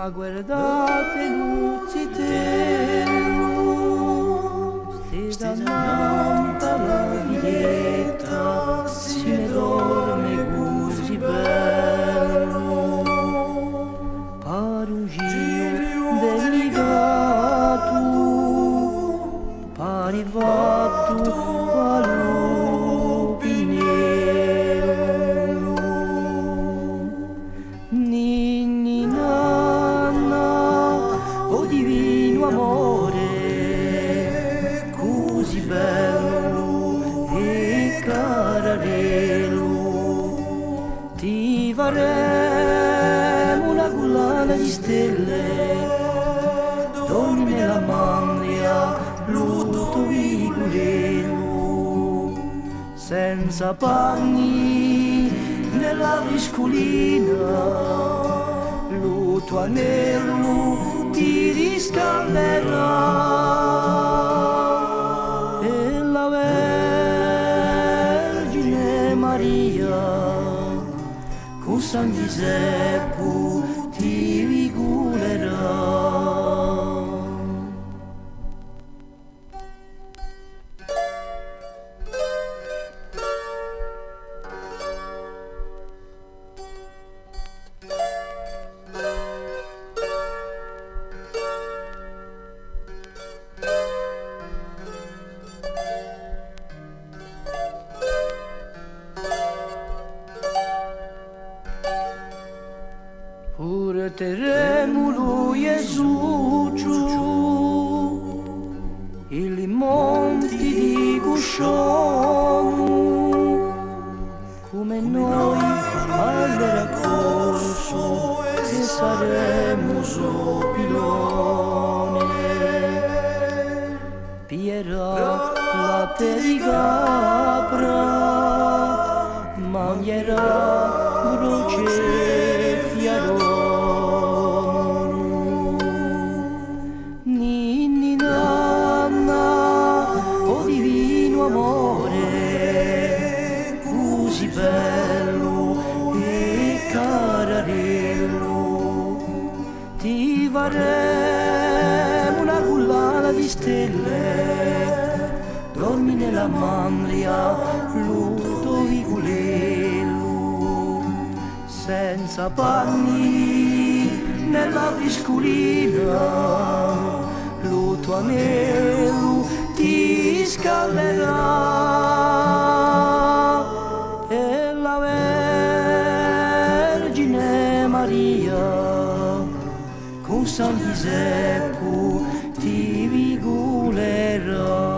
ma guardate l'uzzitello, stesa nanta la villetta, si ne dorme così bello, pare un giro delicato, pare fatto all'opiniero. Ninni nanna, oh divino amore, così bello e cararello, ti faremo una collana di stelle, dormi nella mandria, lutto vigulello, senza panni nella viscolina, lo tuo anello ti riscalderà, e la Vergine Maria con San Giuseppe ti vigolerà. Pure terremulo Gesù, i monti di Cuscione, come noi al raccorso e saremo sopilone, pierà latte di capra, mangerà broce fiaro. Ninni nanna, oh divino amore, così bello e cararello, ti faremo una collana di stelle, dormi nella mandria, lutto vigulello, senza panni nella viscolina, lo tuo anello ti scalderà, e la Vergine Maria con San Giuseppe ti vigolerà.